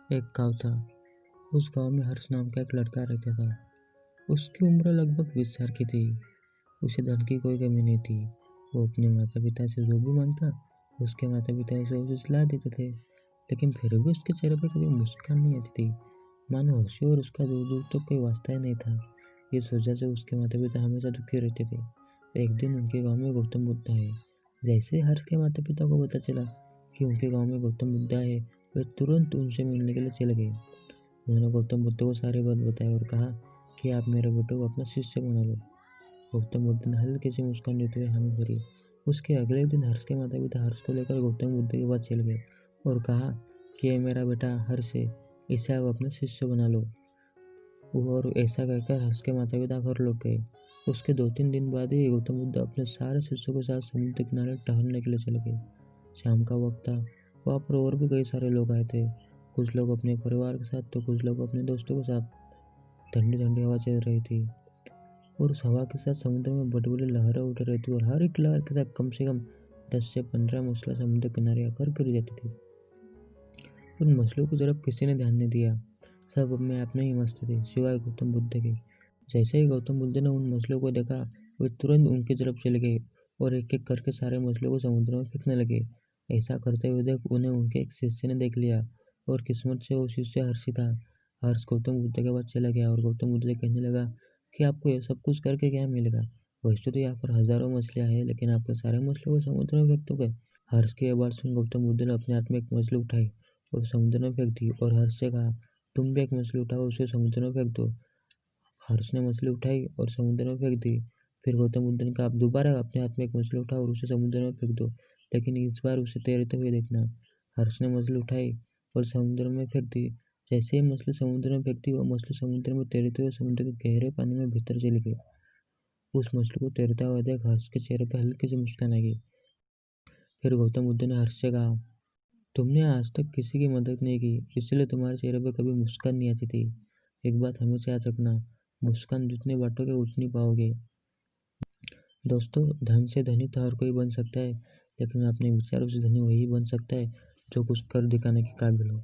एक गांव था। उस गांव में हर्ष नाम का एक लड़का रहता था। उसकी उम्र लगभग 20 साल की थी। उसे धन की कोई कमी नहीं थी। वो अपने माता पिता से जो भी मांगता, उसके माता पिता उसे दिला देते थे। लेकिन फिर भी उसके चेहरे पर कभी मुस्कान नहीं आती थी, मानो हंसी और उसका दूर दूर तक कोई वास्ता ही नहीं था। ये सोचा से उसके माता पिता हमेशा दुखी रहते थे। एक दिन उनके गांव में गौतम बुद्ध आए। जैसे ही हर्ष के माता पिता को पता चला कि उनके गांव में गौतम बुद्ध आए, वे तुरंत उनसे मिलने के लिए चले गए। उन्होंने गौतम बुद्ध को सारी बात बताई और कहा कि आप मेरे बेटे को अपना शिष्य बना लो। गौतम बुद्ध ने हल्के से मुस्कान देते हुए हामी भरी। उसके अगले दिन हर्ष के माता पिता हर्ष को लेकर गौतम बुद्ध के पास चले गए और कहा कि ये मेरा बेटा हर्ष है, इसे आप अपना शिष्य बना लो। और ऐसा कहकर हर्ष के माता पिता घर लौट गए। उसके 2-3 दिन बाद ही गौतम बुद्ध अपने सारे शिष्यों के साथ समुद्र किनारे टहलने के लिए चले गए। शाम का वक्त था। वहाँ पर और भी कई सारे लोग आए थे। कुछ लोग अपने परिवार के साथ तो कुछ लोग अपने दोस्तों के साथ। ठंडी ठंडी हवा चल रही थी और उस हवा के साथ समुद्र में बड़ी बड़ी लहरें उठ रही थी और हर एक लहर के साथ कम से कम 10 से 15 मछलियाँ समुद्र किनारे आकर गिर जाती थी। उन मछलियों की तरफ किसी ने ध्यान नहीं दिया। सब अपने आप में ही मस्त थे, सिवाय गौतम बुद्ध के। जैसे ही गौतम बुद्ध ने उन मछलियों को देखा, वे तुरंत उनकी तरफ चले गए और एक एक करके सारे मछलियों को समुद्र में फेंकने लगे। ऐसा करते हुए देख उन्हें उनके एक शिष्य ने देख लिया और किस्मत से वो शिष्य हर्षी था। हर्ष गौतम बुद्ध के पास चला गया और गौतम बुद्ध से कहने लगा कि आपको ये सब कुछ करके क्या मिलेगा। वैसे तो यहाँ पर हजारों मछलियाँ हैं, लेकिन आपके सारे मछलियों को समुद्र में फेंक दोगे। हर्ष की यह बात सुन गौतम बुद्ध ने अपने हाथ में एक मछली उठाई और समुद्र में फेंक दी और हर्ष से कहा, तुम भी एक मछली उठाओ, उसे समुद्र में फेंक दो। हर्ष ने मछली उठाई और समुद्र में फेंक दी। फिर गौतम बुद्ध ने कहा, आप दोबारा अपने हाथ में एक मछली उठाओ और उसे समुद्र में फेंक दो, लेकिन इस बार उसे तैरते हुए देखना। हर्ष ने मछली उठाई और समुद्र में फेंक दी। जैसे ही मछली समुद्र में फेंकती, वह मछली समुद्र में तैरते हुए समुद्र के गहरे पानी में भीतर चली गई। उस मछली को तैरता हुआ देख हर्ष के चेहरे पर हल्की सी मुस्कान आ गई। फिर गौतम बुद्ध ने हर्ष से कहा, तुमने आज तक किसी की मदद नहीं की, इसलिए तुम्हारे चेहरे पर कभी मुस्कान नहीं आती थी। एक बात हमेशा याद रखना, मुस्कान जितनी बांटोगे उतनी पाओगे। दोस्तों, धन से धनी तो हर कोई बन सकता है, लेकिन अपने विचारों से धनी वही बन सकता है जो कुछ कर दिखाने के काबिल हो।